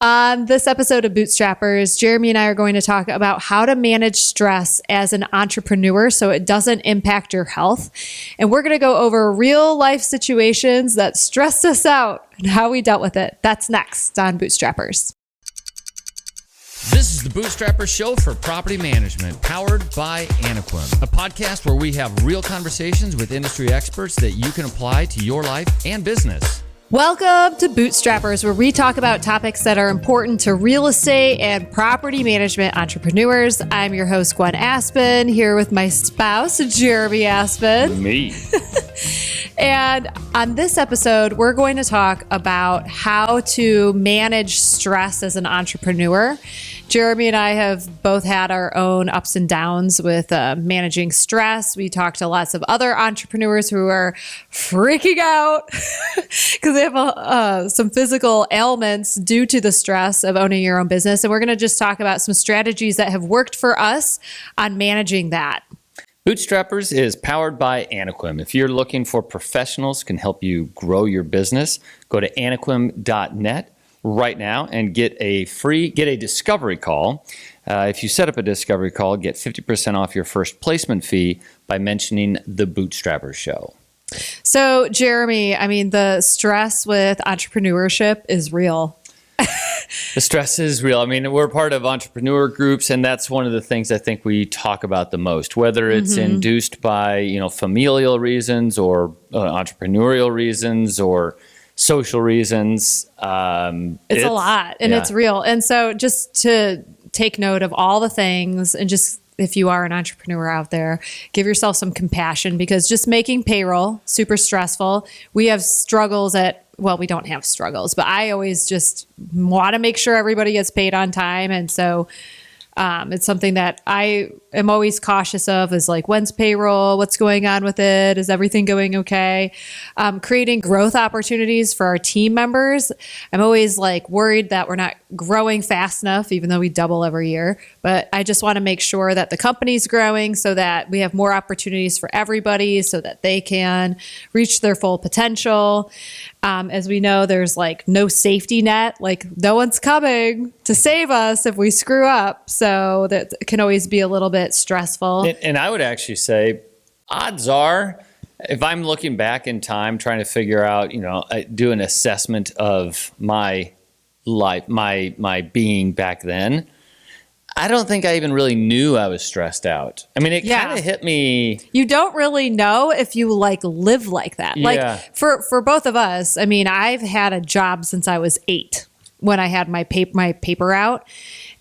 On this episode of Bootstrappers, Jeremy and I are going to talk about how to manage stress as an entrepreneur so it doesn't impact your health. And we're going to go over real life situations that stressed us out and how we dealt with it. That's next on Bootstrappers. This is the Bootstrappers Show for property management, powered by Anequim, a podcast where we have real conversations with industry experts that you can apply to your life and business. Welcome to Bootstrappers, where we talk about topics that are important to real estate and property management entrepreneurs. I'm your host, Gwenn Aspen, here with my spouse, Jeremy Aspen. Me. And on this episode, we're going to talk about how to manage stress as an entrepreneur. Jeremy and I have both had our own ups and downs with managing stress. We talked to lots of other entrepreneurs who are freaking out because they have some physical ailments due to the stress of owning your own business. And we're going to just talk about some strategies that have worked for us on managing that. Bootstrappers is powered by Anequim. If you're looking for professionals who can help you grow your business, go to anequim.net right now and get a discovery call. If you set up a discovery call, get 50% off your first placement fee by mentioning the Bootstrappers Show. So, Jeremy, the stress with entrepreneurship is real. The stress is real. We're part of entrepreneur groups, and that's one of the things I think we talk about the most, whether it's induced by, familial reasons or entrepreneurial reasons or social reasons. It's a lot, and it's real. And so just to take note of all the things, and just if you are an entrepreneur out there, give yourself some compassion, because just making payroll, super stressful. We have struggles we don't have struggles, but I always just want to make sure everybody gets paid on time. And so it's something that I am always cautious of, is like, when's payroll? What's going on with it? Is everything going okay? Creating growth opportunities for our team members. I'm always worried that we're not growing fast enough, even though we double every year. But I just want to make sure that the company's growing so that we have more opportunities for everybody so that they can reach their full potential. As we know, there's no safety net, no one's coming to save us if we screw up. So that can always be a little bit stressful. And I would actually say, odds are, if I'm looking back in time, trying to figure out, do an assessment of my life, my being back then, I don't think I even really knew I was stressed out. It kind of hit me. You don't really know if you live like that. Yeah. For both of us, I've had a job since I was 8 when I had my paper out.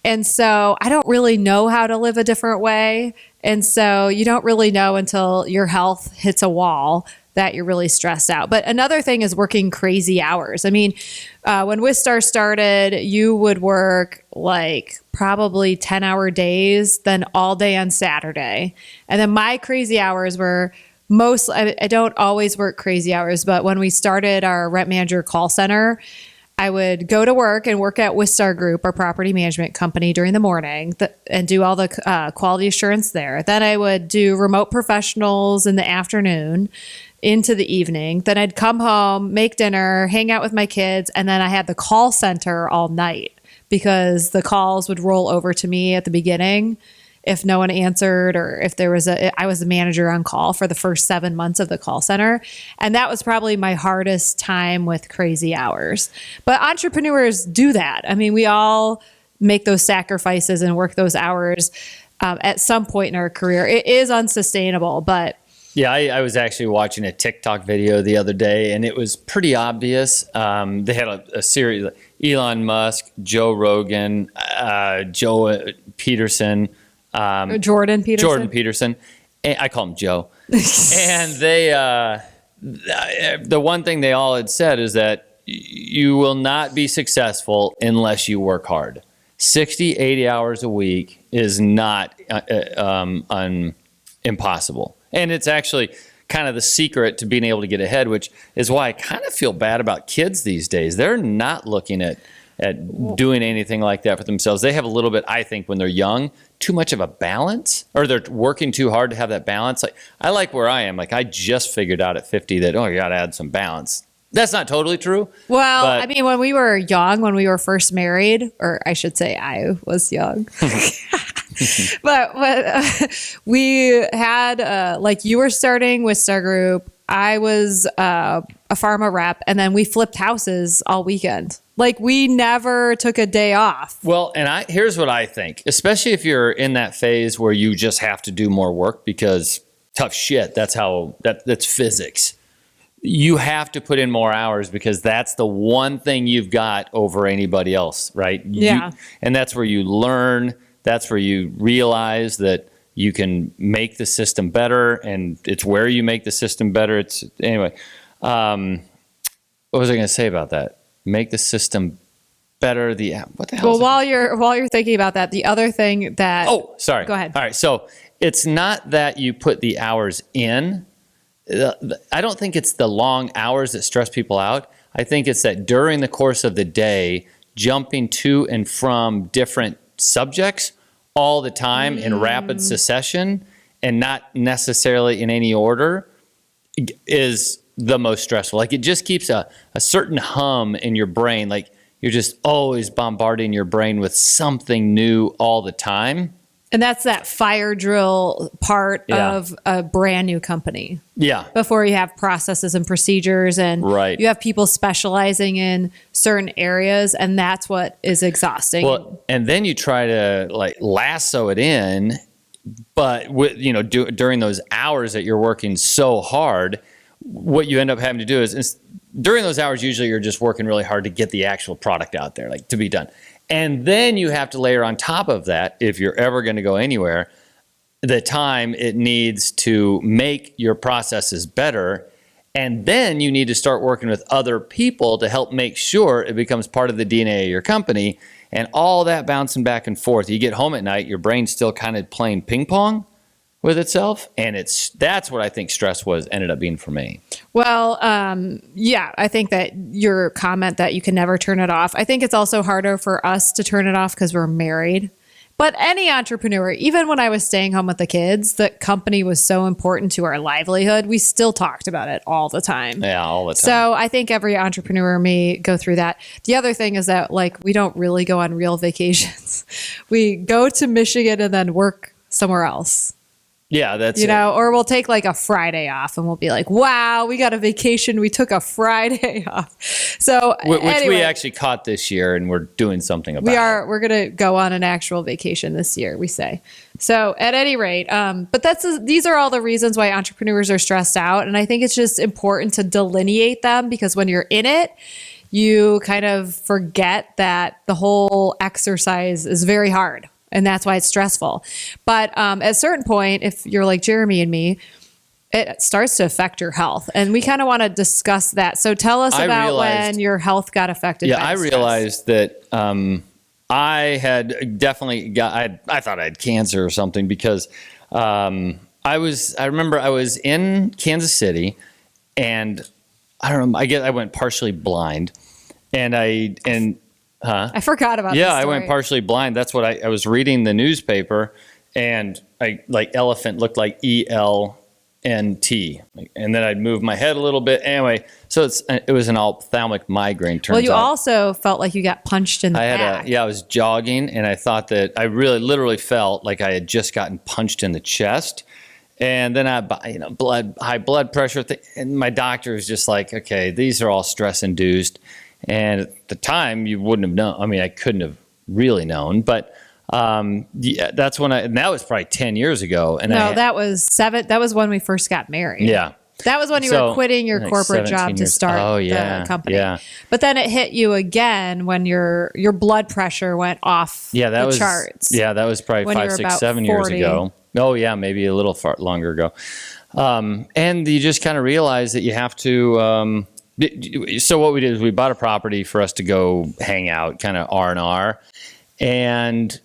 And so I don't really know how to live a different way. And so you don't really know until your health hits a wall that you're really stressed out. But another thing is working crazy hours. When Wistar started, you would work probably 10-hour days, then all day on Saturday. And then my crazy hours were I don't always work crazy hours, but when we started our rent manager call center, I would go to work and work at Wistar Group, our property management company, during the morning and do all the quality assurance there. Then I would do remote professionals in the afternoon into the evening. Then I'd come home, make dinner, hang out with my kids, and then I had the call center all night because the calls would roll over to me at the beginning if no one answered, or if I was the manager on call for the first 7 months of the call center. And that was probably my hardest time with crazy hours. But entrepreneurs do that. We all make those sacrifices and work those hours at some point in our career. It is unsustainable, but yeah, I was actually watching a TikTok video the other day, and it was pretty obvious. They had a series, Elon Musk, Joe Rogan, Joe Peterson, Jordan Peterson. I call him Joe. And they, the one thing they all had said is that you will not be successful unless you work hard. 60, 80 hours a week is not impossible. And it's actually kind of the secret to being able to get ahead, which is why I kind of feel bad about kids these days. They're not looking at doing anything like that for themselves. They have a little bit, I think, when they're young, too much of a balance, or they're working too hard to have that balance. I like where I am. I just figured out at 50 that, you got to add some balance. That's not totally true. Well, but I mean, when we were young, when we were first married, or I should say I was young, but we had, like you were starting with Star Group, I was a pharma rep, and then we flipped houses all weekend. Like we never took a day off. Well, and here's what I think, especially if you're in that phase where you just have to do more work because tough shit, that's physics. You have to put in more hours because that's the one thing you've got over anybody else, right? Yeah. And that's where you learn. That's where you realize that you can make the system better, and it's where you make the system better. Anyway. What was I going to say about that? Make the system better. What the hell? Well, while you're thinking about that, the other thing that sorry. Go ahead. All right, so it's not that you put the hours in. I don't think it's the long hours that stress people out. I think it's that during the course of the day, jumping to and from different subjects all the time in rapid succession and not necessarily in any order is the most stressful. Like it just keeps a certain hum in your brain. Like you're just always bombarding your brain with something new all the time. And that's that fire drill part of a brand new company. Yeah. Before you have processes and procedures and you have people specializing in certain areas, and that's what is exhausting. Well, and then you try to like lasso it in, but during those hours that you're working so hard, what you end up having to do is during those hours, usually you're just working really hard to get the actual product out there, like to be done. And then you have to layer on top of that, if you're ever going to go anywhere, the time it needs to make your processes better. And then you need to start working with other people to help make sure it becomes part of the DNA of your company. And all that bouncing back and forth. You get home at night, your brain's still kind of playing ping pong with itself. And that's what I think stress ended up being for me. Well, I think that your comment that you can never turn it off, I think it's also harder for us to turn it off because we're married. But any entrepreneur, even when I was staying home with the kids, the company was so important to our livelihood. We still talked about it all the time. Yeah, all the time. So I think every entrepreneur may go through that. The other thing is that we don't really go on real vacations. We go to Michigan and then work somewhere else. Yeah, that's or we'll take like a Friday off and we'll be like, wow, we got a vacation. We took a Friday off. So which anyway, we actually caught this year and we're doing something about We're going to go on an actual vacation this year, we say. So at any rate, but these are all the reasons why entrepreneurs are stressed out. And I think it's just important to delineate them because when you're in it, you kind of forget that the whole exercise is very hard. And that's why it's stressful. But at a certain point, if you're like Jeremy and me, it starts to affect your health. And we kind of want to discuss that. So tell us about when your health got affected by I stress. realized that I had definitely I thought I had cancer or something because I remember I was in Kansas City and I don't know, I went partially blind I forgot about I went partially blind. That's what I was reading the newspaper and elephant looked like ELNT. And then I'd move my head a little bit. Anyway, so it was an ophthalmic migraine turns out. Well, you also felt like you got punched in the back. I was jogging and I thought that I really literally felt like I had just gotten punched in the chest. And then high blood pressure and my doctor was just like, okay, these are all stress induced. And at the time, you wouldn't have known. I mean, I couldn't have really known. But that's when that was probably 10 years ago. And that was 7. That was when we first got married. Yeah. That was when you were quitting your corporate job to start the company. Yeah. But then it hit you again when your blood pressure went off the charts. Yeah, that was probably 5, 6, 7 years ago. Oh, yeah, maybe a little longer ago. And you just kind of realize that you have to... So what we did is we bought a property for us to go hang out, kind of R&R. And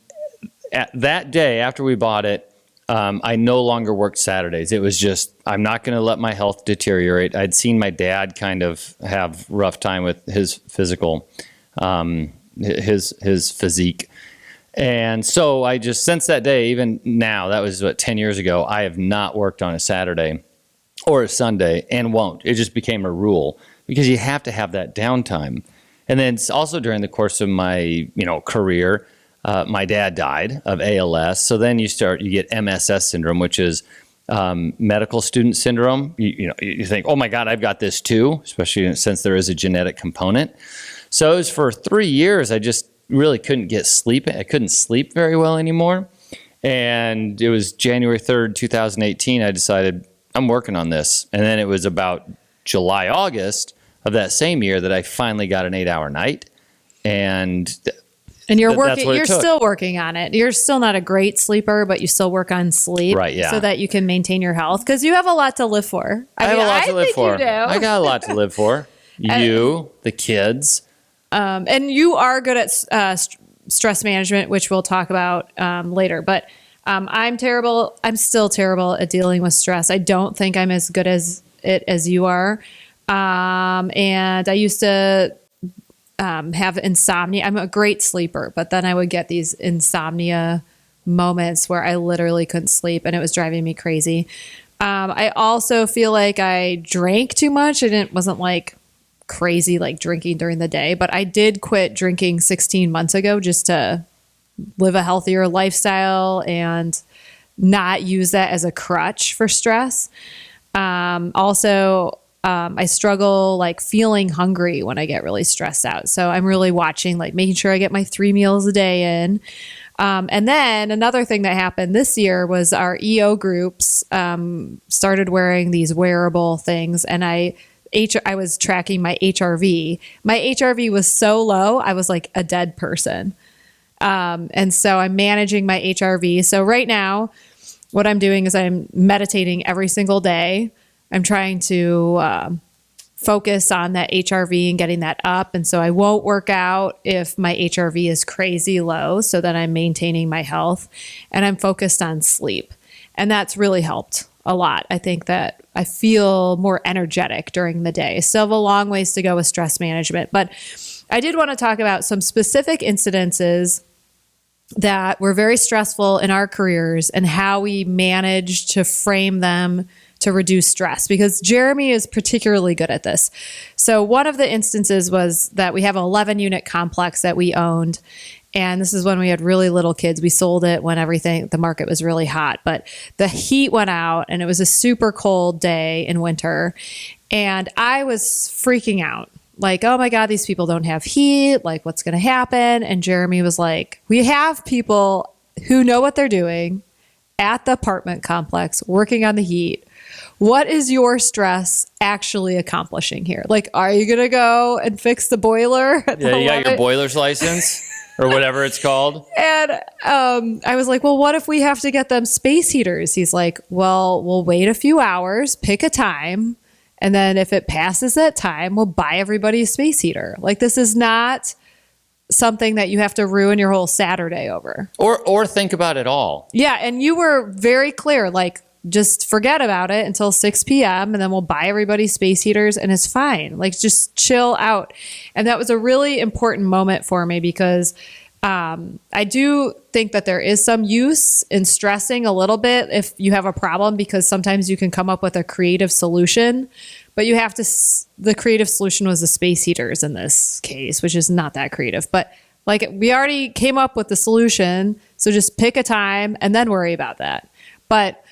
at that day after we bought it, I no longer worked Saturdays. It was just, I'm not going to let my health deteriorate. I'd seen my dad kind of have rough time with his physical, his physique. And so I just, since that day, even now, that was 10 years ago, I have not worked on a Saturday or a Sunday and won't. It just became a rule. because you have to have that downtime. And then also during the course of my, career, my dad died of ALS. So then you get MSS syndrome, which is medical student syndrome. You think, oh my God, I've got this too, especially since there is a genetic component. So it was for 3 years, I just really couldn't get sleep. I couldn't sleep very well anymore. And it was January 3rd, 2018, I decided I'm working on this. And then it was about July, August of that same year that I finally got an 8-hour night. And you're working, you're still working on it. You're still not a great sleeper, but you still work on sleep. Right, yeah. So that you can maintain your health, because you have a lot to live for. I have a lot to live for. You do. I got a lot to live for. You, the kids. And you are good at stress management, which we'll talk about later. But I'm terrible. I'm still terrible at dealing with stress. I don't think I'm as good as you are. And I used to have insomnia. I'm a great sleeper, but then I would get these insomnia moments where I literally couldn't sleep, and it was driving me crazy. I also feel like I drank too much, and it wasn't like crazy like drinking during the day, but I did quit drinking 16 months ago just to live a healthier lifestyle and not use that as a crutch for stress. Also, I struggle like feeling hungry when I get really stressed out. So I'm really watching, like making sure I get my 3 meals a day in. And then another thing that happened this year was our EO groups started wearing these wearable things, and I was tracking my HRV. My HRV was so low, I was like a dead person. And so I'm managing my HRV. So right now, what I'm doing is I'm meditating every single day. I'm trying to focus on that HRV and getting that up. And so I won't work out if my HRV is crazy low, so that I'm maintaining my health. And I'm focused on sleep. And that's really helped a lot. I think that I feel more energetic during the day. Still have a long ways to go with stress management. But I did want to talk about some specific incidences that were very stressful in our careers and how we managed to frame them to reduce stress, because Jeremy is particularly good at this. So one of the instances was that we have an 11-unit complex that we owned. And this is when we had really little kids. We sold it when the market was really hot, but the heat went out and it was a super cold day in winter. And I was freaking out. Like, oh my God, these people don't have heat. Like, what's going to happen? And Jeremy was like, we have people who know what they're doing at the apartment complex working on the heat. What is your stress actually accomplishing here? Like, are you going to go and fix the boiler? Yeah, you got your boiler's license or whatever it's called. And I was like, well, what if we have to get them space heaters? He's like, well, we'll wait a few hours, pick a time. And then if it passes that time, we'll buy everybody a space heater. Like, this is not something that you have to ruin your whole Saturday over. Or think about it all. Yeah. And you were very clear, like, just forget about it until 6 p.m. and then we'll buy everybody space heaters and it's fine. Like, just chill out. And that was a really important moment for me, because I do think that there is some use in stressing a little bit if you have a problem, because sometimes you can come up with a creative solution, but you have to, the creative solution was the space heaters in this case, which is not that creative, but like, we already came up with the solution. So just pick a time and then worry about that. But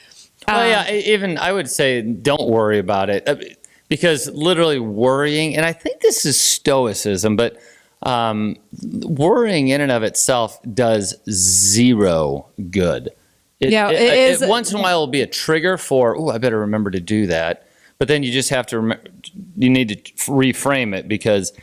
well, yeah, even I would say don't worry about it, because literally worrying, and I think this is stoicism, but worrying in and of itself does zero good. It once in a while will be a trigger for, oh, I better remember to do that. But then you just have to you need to reframe it, because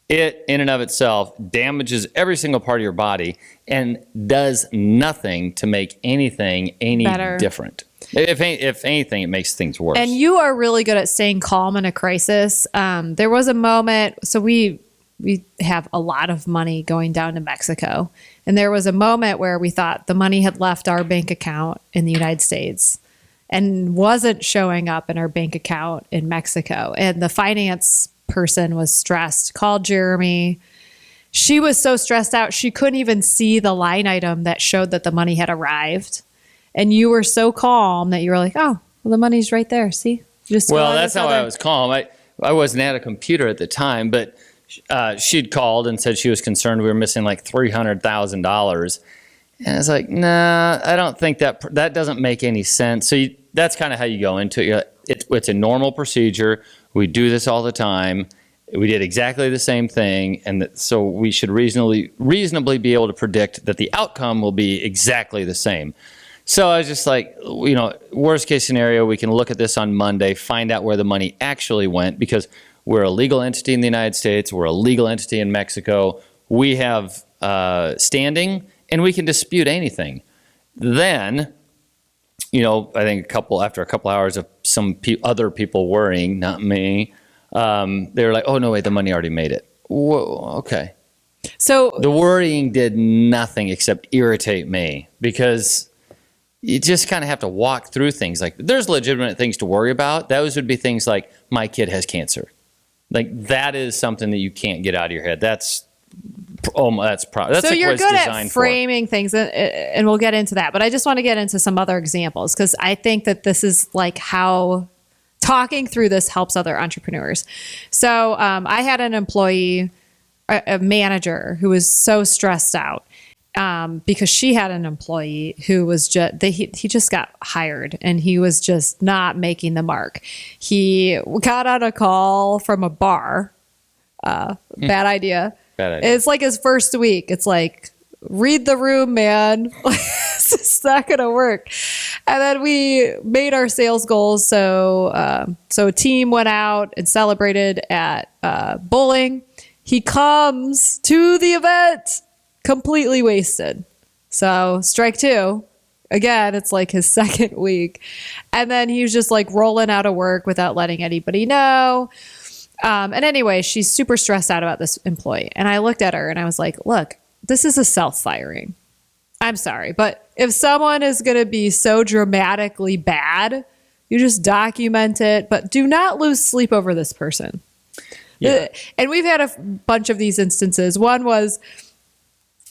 it in and of itself damages every single part of your body and does nothing to make anything any better. Different. If anything, it makes things worse. And you are really good at staying calm in a crisis. There was a moment, so we have a lot of money going down to Mexico. And there was a moment where we thought the money had left our bank account in the United States and wasn't showing up in our bank account in Mexico. And the finance person was stressed, called Jeremy. She was so stressed out, she couldn't even see the line item that showed that the money had arrived. And you were so calm that you were like, oh, well, the money's right there. See? Well, that's how I was calm. I wasn't at a computer at the time, but she'd called and said she was concerned we were missing like $300,000. And I was like, nah, I don't think that doesn't make any sense. So that's kind of how you go into it. It's a normal procedure. We do this all the time. We did exactly the same thing. And so we should reasonably be able to predict that the outcome will be exactly the same. So I was just like, worst case scenario, we can look at this on Monday, find out where the money actually went, because we're a legal entity in the United States. We're a legal entity in Mexico. We have standing, and we can dispute anything. Then, I think after a couple hours of some other people worrying, not me, they were like, oh, no, wait, the money already made it. Whoa, okay. So the worrying did nothing except irritate me, because you just kind of have to walk through things. Like, there's legitimate things to worry about. Those would be things like, my kid has cancer. Like, that is something that you can't get out of your head. That's so you're good at framing things, and we'll get into that. But I just want to get into some other examples, because I think that this is like how talking through this helps other entrepreneurs. So I had an employee, a manager, who was so stressed out because she had an employee who was he just got hired, and he was just not making the mark. He got on a call from a bar. Bad idea. It's like his first week. It's like, read the room, man. It's not going to work. And then we made our sales goals. So a team went out and celebrated at bowling. He comes to the event completely wasted. So strike two. Again, it's like his second week. And then he was just like rolling out of work without letting anybody know. And anyway, she's super stressed out about this employee. And I looked at her and I was like, look, this is a self-firing. I'm sorry, but if someone is going to be so dramatically bad, you just document it, but do not lose sleep over this person. Yeah. And we've had a bunch of these instances. One was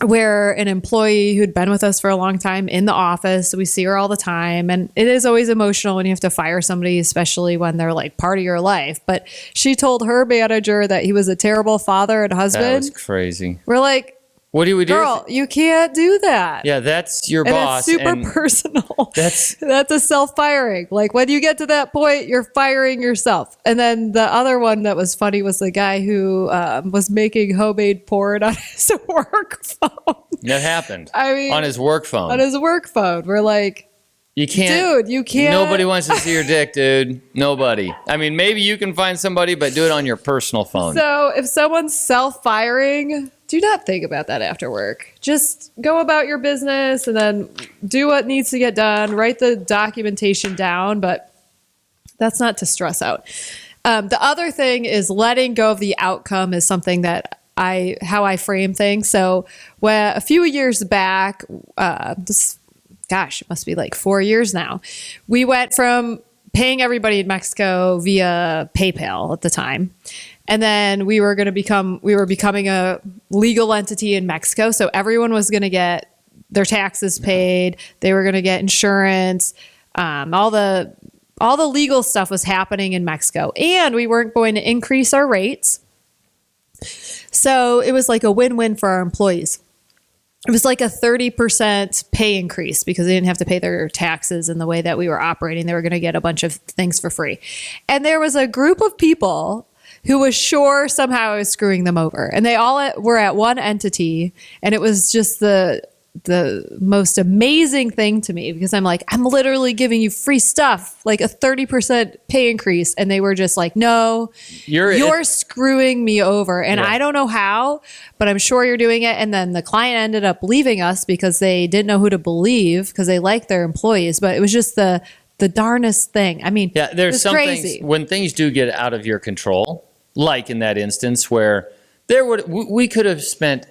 where an employee who'd been with us for a long time in the office, we see her all the time. And it is always emotional when you have to fire somebody, especially when they're like part of your life. But she told her manager that he was a terrible father and husband. That was crazy. We're like, what do we do? Girl, you can't do that. Yeah, that's your boss. It's super personal. That's a self-firing. Like, when you get to that point, you're firing yourself. And then the other one that was funny was the guy who was making homemade porn on his work phone. That happened. I mean, on his work phone. On his work phone. We're like, you can't. Dude, you can't. Nobody wants to see your dick, dude. Nobody. I mean, maybe you can find somebody, but do it on your personal phone. So if someone's self-firing, do not think about that after work. Just go about your business and then do what needs to get done. Write the documentation down, but that's not to stress out. The other thing is letting go of the outcome is something that how I frame things. So a few years back, it must be like 4 years now, we went from paying everybody in Mexico via PayPal at the time. And then we were becoming a legal entity in Mexico. So everyone was going to get their taxes paid. They were going to get insurance. All the legal stuff was happening in Mexico, and we weren't going to increase our rates. So it was like a win-win for our employees. It was like a 30% pay increase because they didn't have to pay their taxes in the way that we were operating. They were going to get a bunch of things for free. And there was a group of people who was sure somehow I was screwing them over. And they all were at one entity. And it was just the most amazing thing to me, because I'm like, I'm literally giving you free stuff, like a 30% pay increase. And they were just like, no, you're screwing me over. And I don't know how, but I'm sure you're doing it. And then the client ended up leaving us because they didn't know who to believe, because they liked their employees. But it was just the darnest thing. I mean, there's some things when things do get out of your control, like in that instance where we could have spent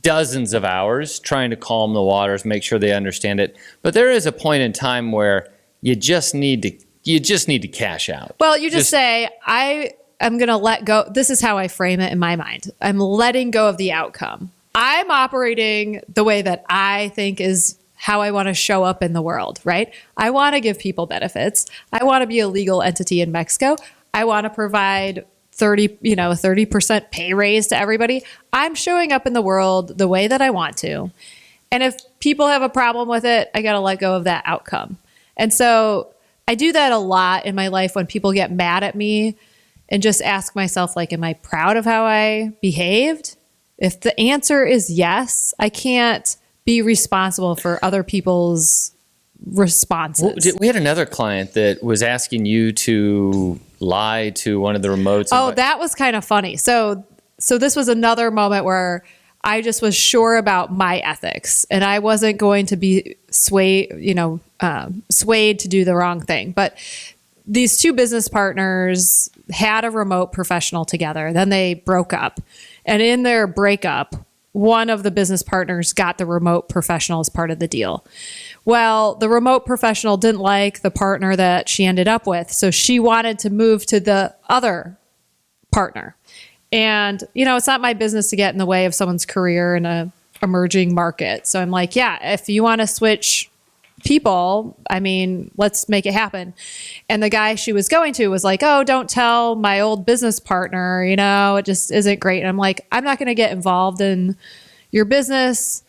dozens of hours trying to calm the waters, make sure they understand it. But there is a point in time where you just need to cash out. Well, you just say, I'm going to let go. This is how I frame it in my mind. I'm letting go of the outcome. I'm operating the way that I think is how I want to show up in the world, right? I want to give people benefits. I want to be a legal entity in Mexico. I want to provide 30% pay raise to everybody. I'm showing up in the world the way that I want to. And if people have a problem with it, I got to let go of that outcome. And so I do that a lot in my life when people get mad at me, and just ask myself, like, am I proud of how I behaved? If the answer is yes, I can't be responsible for other people's responses. Well, we had another client that was asking you to lie to one of the remotes. Oh, that was kind of funny. So this was another moment where I just was sure about my ethics, and I wasn't going to be swayed to do the wrong thing. But these two business partners had a remote professional together. Then they broke up. And in their breakup, one of the business partners got the remote professional as part of the deal. Well, the remote professional didn't like the partner that she ended up with. So she wanted to move to the other partner. And, it's not my business to get in the way of someone's career in a emerging market. So I'm like, yeah, if you want to switch people, let's make it happen. And the guy she was going to was like, oh, don't tell my old business partner, it just isn't great. And I'm like, I'm not going to get involved in your business.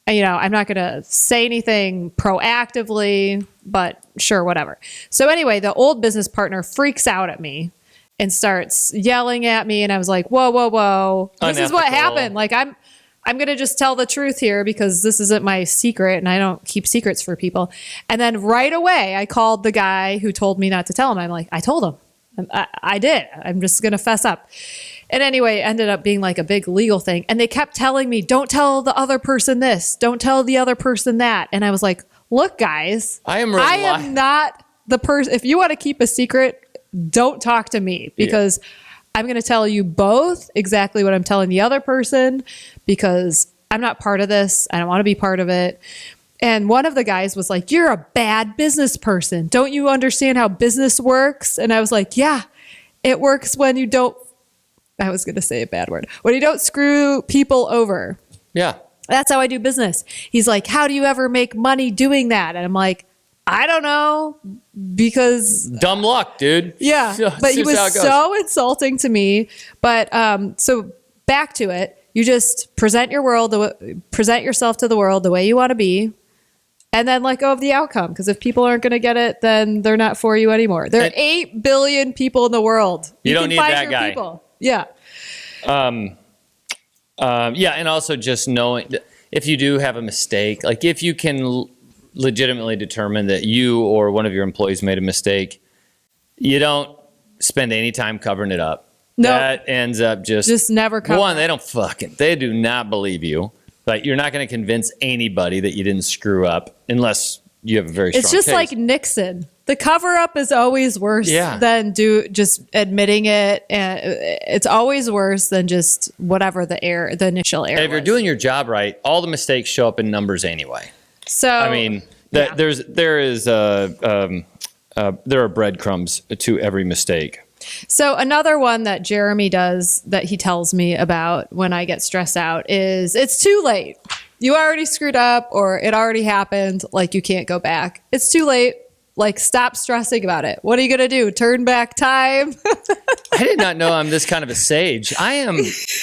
I'm not going to say anything proactively, but sure, whatever. So anyway, the old business partner freaks out at me and starts yelling at me. And I was like, whoa. This is what happened. Like, I'm going to just tell the truth here because this isn't my secret and I don't keep secrets for people. And then right away, I called the guy who told me not to tell him. I'm like, I told him. I did. I'm just going to fess up. And anyway, it ended up being like a big legal thing. And they kept telling me, don't tell the other person this. Don't tell the other person that. And I was like, look, guys, I am not the person. If you want to keep a secret, don't talk to me because I'm going to tell you both exactly what I'm telling the other person because I'm not part of this. I don't want to be part of it. And one of the guys was like, you're a bad business person. Don't you understand how business works? And I was like, yeah, it works when you don't, I was going to say a bad word, when you don't screw people over. Yeah. That's how I do business. He's like, how do you ever make money doing that? And I'm like, I don't know, because dumb luck, dude. Yeah, but he was so insulting to me. But so back to it, you just present yourself to the world the way you want to be, and then let go of the outcome. Because if people aren't going to get it, then they're not for you anymore. There are 8 billion people in the world. You don't need that guy. People. Yeah. Yeah, and also just knowing if you do have a mistake, like if you can legitimately determine that you or one of your employees made a mistake, you don't spend any time covering it up. No. That ends up just never cover. One, they do not believe you. But you're not going to convince anybody that you didn't screw up unless you have a very strong case. It's just like Nixon. The cover up is always worse than just admitting it. And it's always worse than just whatever the initial error. And if you're doing your job right, all the mistakes show up in numbers anyway. So there are breadcrumbs to every mistake. So another one that Jeremy does that he tells me about when I get stressed out is it's too late. You already screwed up or it already happened. Like you can't go back. It's too late. Like stop stressing about it. What are you going to do? Turn back time? I did not know I'm this kind of a sage. I am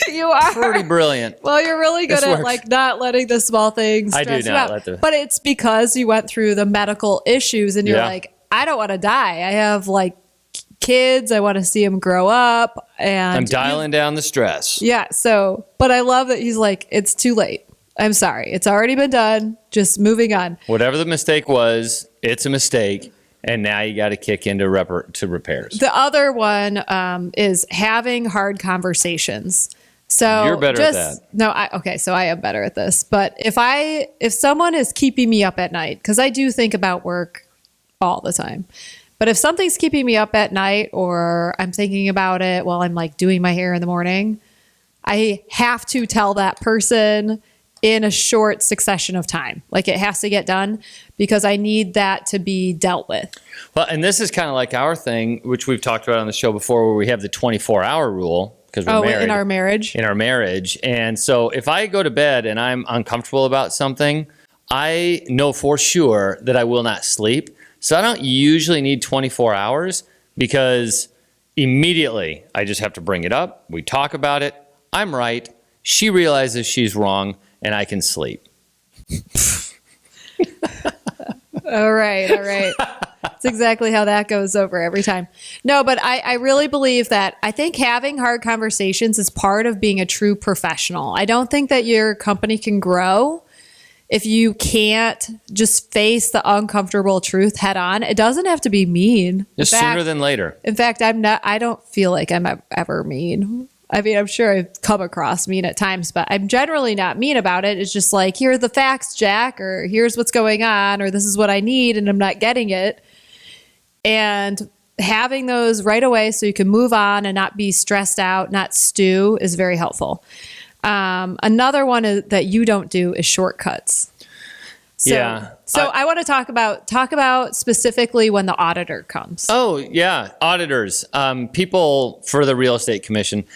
you are pretty brilliant. Well, you're really good at like not letting the small things stress you out. But it's because you went through the medical issues and you're like, I don't want to die. I have like kids. I want to see them grow up. And I'm dialing down the stress. Yeah. So, but I love that he's like, it's too late. I'm sorry. It's already been done. Just moving on. Whatever the mistake was, it's a mistake. And now you got to kick into repairs. The other one is having hard conversations. So you're better at that. No, so I am better at this. But if someone is keeping me up at night, because I do think about work all the time. But if something's keeping me up at night or I'm thinking about it while I'm like doing my hair in the morning, I have to tell that person in a short succession of time. Like it has to get done because I need that to be dealt with. Well, and this is kind of like our thing, which we've talked about on the show before, where we have the 24-hour rule because we're married. In our marriage? In our marriage. And so if I go to bed and I'm uncomfortable about something, I know for sure that I will not sleep. So I don't usually need 24 hours because immediately, I just have to bring it up. We talk about it. I'm right. She realizes she's wrong, and I can sleep. All right. That's exactly how that goes over every time. No, but I really believe that I think having hard conversations is part of being a true professional. I don't think that your company can grow if you can't just face the uncomfortable truth head on. It doesn't have to be mean. Just sooner than later. In fact, I don't feel like I'm ever mean. I mean, I'm sure I've come across mean at times, but I'm generally not mean about it. It's just like, here are the facts, Jack, or here's what's going on, or this is what I need and I'm not getting it. And having those right away so you can move on and not be stressed out, not stew, is very helpful. Another one that you don't do is shortcuts. So I want to talk about specifically when the auditor comes. Oh, yeah. Auditors, people for the real estate commission.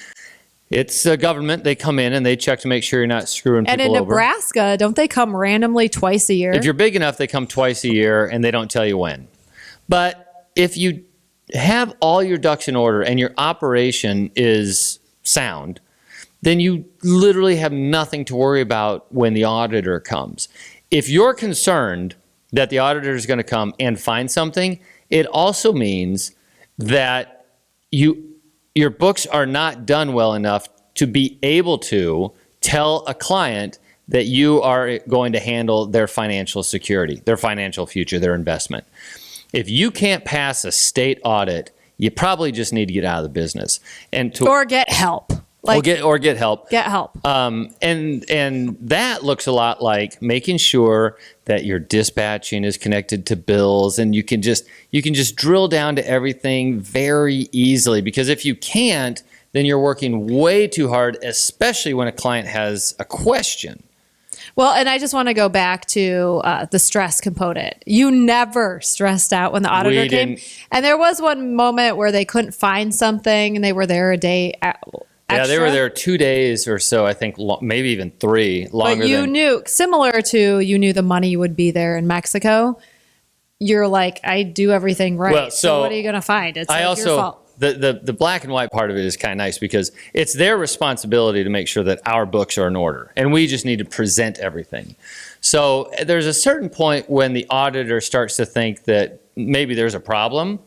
It's a government. They come in and they check to make sure you're not screwing people over. And in Nebraska, don't they come randomly twice a year? If you're big enough, they come twice a year and they don't tell you when. But if you have all your ducks in order and your operation is sound, then you literally have nothing to worry about when the auditor comes. If you're concerned that the auditor is going to come and find something, it also means that your books are not done well enough to be able to tell a client that you are going to handle their financial security, their financial future, their investment. If you can't pass a state audit, you probably just need to get out of the business or get help. Or get help. Get help. And that looks a lot like making sure that your dispatching is connected to bills, and you can just drill down to everything very easily. Because if you can't, then you're working way too hard, especially when a client has a question. Well, and I just want to go back to the stress component. You never stressed out when the auditor came. And there was one moment where they couldn't find something and they were there a day extra. Yeah, they were there 2 days or so, I think, maybe even 3, longer. But you knew, similar to you knew the money would be there in Mexico. You're like, I do everything right. Well, so what are you going to find? It's your fault. The black and white part of it is kind of nice because it's their responsibility to make sure that our books are in order, and we just need to present everything. So there's a certain point when the auditor starts to think that maybe there's a problem.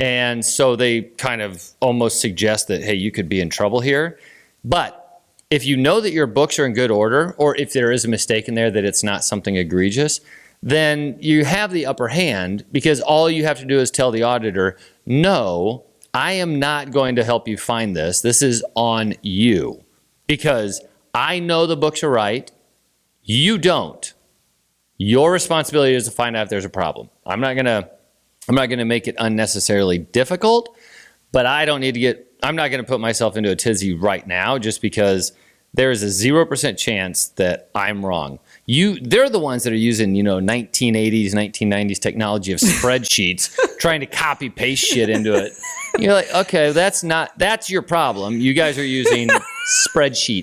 And so they kind of almost suggest that, hey, you could be in trouble here. But if you know that your books are in good order, or if there is a mistake in there that it's not something egregious, then you have the upper hand, because all you have to do is tell the auditor, no, I am not going to help you find this. This is on you, because I know the books are right. You don't. Your responsibility is to find out if there's a problem. I'm not going to make it unnecessarily difficult, but I'm not going to put myself into a tizzy right now just because there is a 0% chance that I'm wrong. They're the ones that are using, 1980s, 1990s technology of spreadsheets, trying to copy paste shit into it. You're like, okay, that's your problem. You guys are using spreadsheets.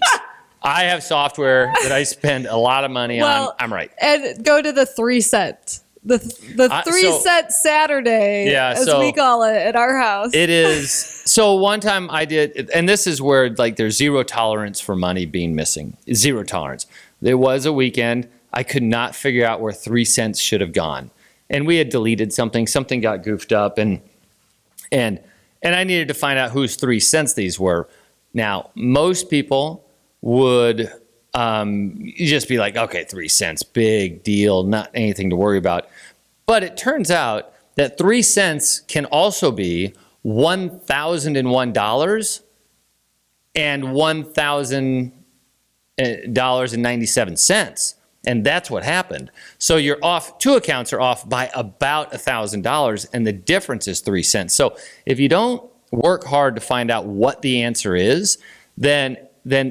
I have software that I spend a lot of money on. I'm right. And go to the 3 cent. The 3 cent Saturday, as we call it at our house. It is. So one time I did, and this is where there's zero tolerance for money being missing. Zero tolerance. There was a weekend. I could not figure out where 3 cents should have gone. And we had deleted something. Something got goofed up. And I needed to find out whose 3 cents these were. Now, most people would just be like, okay, 3 cents, big deal, not anything to worry about. But it turns out that 3 cents can also be $1,001 and $1,000.97. And that's what happened. So you're off, 2 accounts are off by about $1,000, and the difference is 3 cents. So if you don't work hard to find out what the answer is, then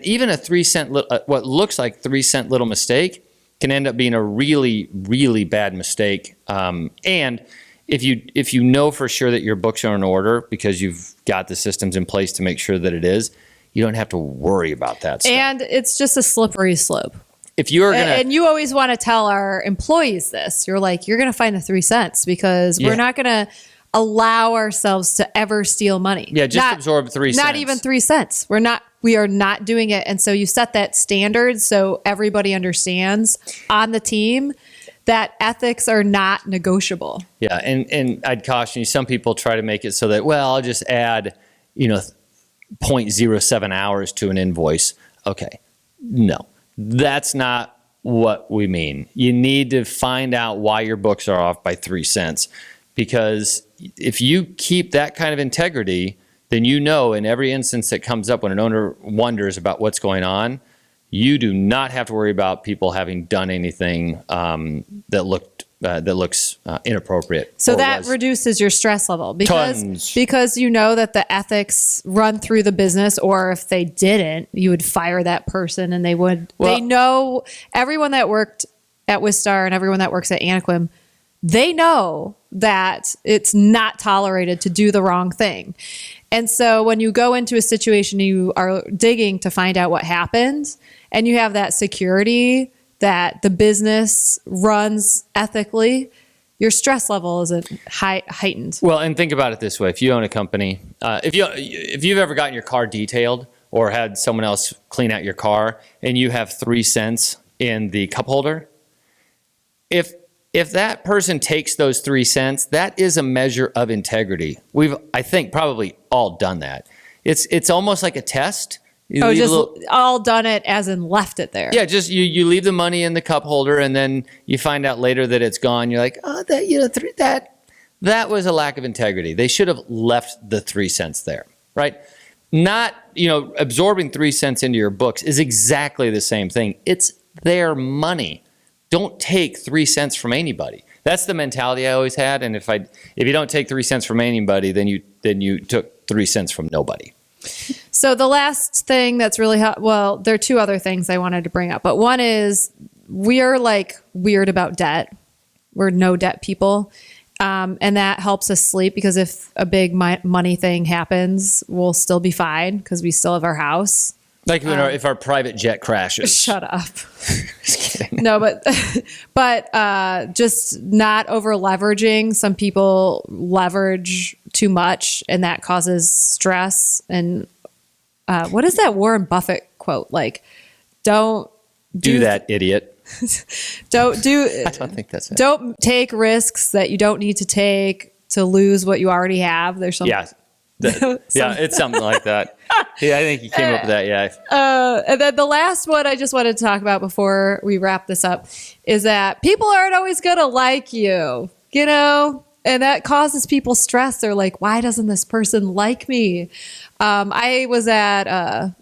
even a 3 cent, what looks like 3 cent little mistake can end up being a really, really bad mistake. And if you know for sure that your books are in order because you've got the systems in place to make sure that it is, you don't have to worry about that stuff. And it's just a slippery slope. If you're gonna, and you always want to tell our employees this, you're like, you're going to find the 3 cents because we're not going to allow ourselves to ever steal money. Yeah, just absorb 3 cents. Not even 3 cents. We are not doing it. And so you set that standard so everybody understands on the team that ethics are not negotiable. Yeah, and I'd caution you, some people try to make it so that, well, I'll just add, 0.07 hours to an invoice. Okay, no, that's not what we mean. You need to find out why your books are off by 3 cents, because if you keep that kind of integrity, then in every instance that comes up when an owner wonders about what's going on, you do not have to worry about people having done anything that looks inappropriate. So that reduces your stress level because you know that the ethics run through the business, or if they didn't, you would fire that person, and they know everyone that worked at Wistar and everyone that works at Anequim, they know that it's not tolerated to do the wrong thing. And so when you go into a situation, you are digging to find out what happened, and you have that security that the business runs ethically, your stress level isn't heightened. Well, and think about it this way. If you own a company, if you've ever gotten your car detailed or had someone else clean out your car and you have 3 cents in the cup holder, if that person takes those 3 cents, that is a measure of integrity. We've, I think, probably all done that. It's almost like a test. All done it as in left it there. Yeah, just you leave the money in the cup holder, and then you find out later that it's gone. You're like, oh, that was a lack of integrity. They should have left the 3 cents there, right? Not, absorbing 3 cents into your books is exactly the same thing. It's their money. Don't take 3 cents from anybody. That's the mentality I always had. And if you don't take 3 cents from anybody, then you took 3 cents from nobody. So the last thing that's really well, there are 2 other things I wanted to bring up, but one is we are like weird about debt. We're no debt people. And that helps us sleep, because if a big money thing happens, we'll still be fine because we still have our house. Like if our private jet crashes. Shut up. Just kidding. No, but just not over leveraging. Some people leverage too much, and that causes stress. And what is that Warren Buffett quote? Like, don't do that, idiot. Don't do. I don't think that's it. Don't take risks that you don't need to take to lose what you already have. There's some. Yeah. It's something like that. Yeah, I think he came up with that. Yeah. And then the last one I just wanted to talk about before we wrap this up is that people aren't always going to like you, and that causes people stress. They're like, why doesn't this person like me? I was at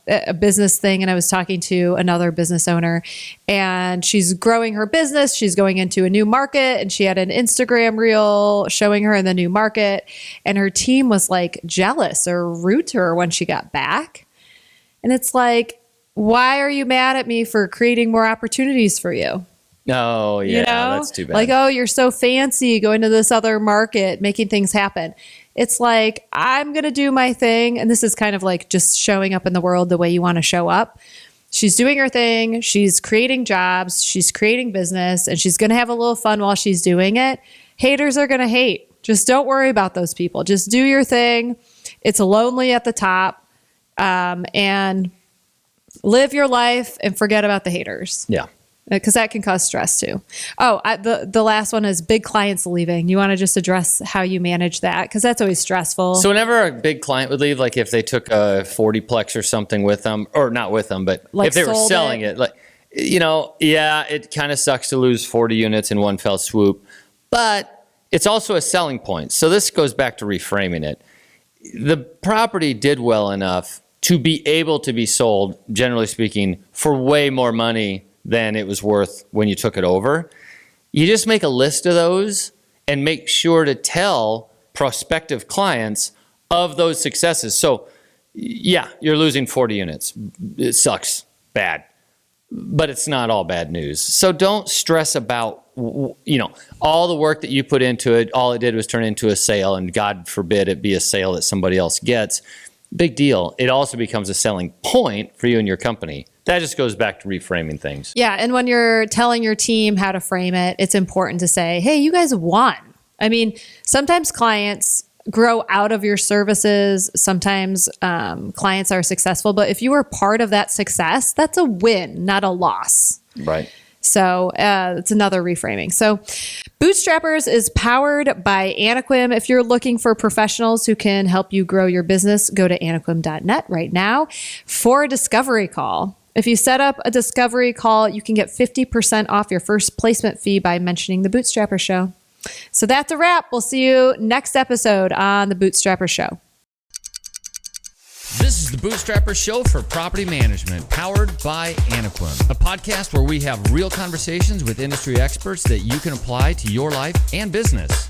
a business thing, and I was talking to another business owner, and she's growing her business. She's going into a new market, and she had an Instagram reel showing her in the new market, and her team was like jealous or rude to her when she got back. And it's like, why are you mad at me for creating more opportunities for you? Oh, yeah, that's too bad. Like, oh, you're so fancy going to this other market, making things happen. It's like, I'm going to do my thing. And this is kind of like just showing up in the world the way you want to show up. She's doing her thing. She's creating jobs. She's creating business, and she's going to have a little fun while she's doing it. Haters are going to hate. Just don't worry about those people. Just do your thing. It's lonely at the top, and live your life and forget about the haters. Yeah. Because that can cause stress too. Oh, the last one is big clients leaving. You want to just address how you manage that, because that's always stressful. So whenever a big client would leave, like if they took a 40-plex or something with them, or not with them, but like if they were selling it, like, it kind of sucks to lose 40 units in one fell swoop, but it's also a selling point. So this goes back to reframing it. The property did well enough to be able to be sold, generally speaking, for way more money than it was worth when you took it over. You just make a list of those and make sure to tell prospective clients of those successes. So yeah, you're losing 40 units. It sucks bad, but it's not all bad news. So don't stress about, all the work that you put into it. All it did was turn into a sale, and God forbid it be a sale that somebody else gets. Big deal. It also becomes a selling point for you and your company. That just goes back to reframing things. Yeah. And when you're telling your team how to frame it, it's important to say, hey, you guys won. I mean, sometimes clients grow out of your services. Sometimes clients are successful, but if you were part of that success, that's a win, not a loss. Right. So it's another reframing. So Bootstrappers is powered by Anequim. If you're looking for professionals who can help you grow your business, go to anequim.net right now for a discovery call. If you set up a discovery call, you can get 50% off your first placement fee by mentioning the Bootstrapper Show. So that's a wrap. We'll see you next episode on the Bootstrapper Show. This is the Bootstrapper Show for Property Management, powered by Anequim, a podcast where we have real conversations with industry experts that you can apply to your life and business.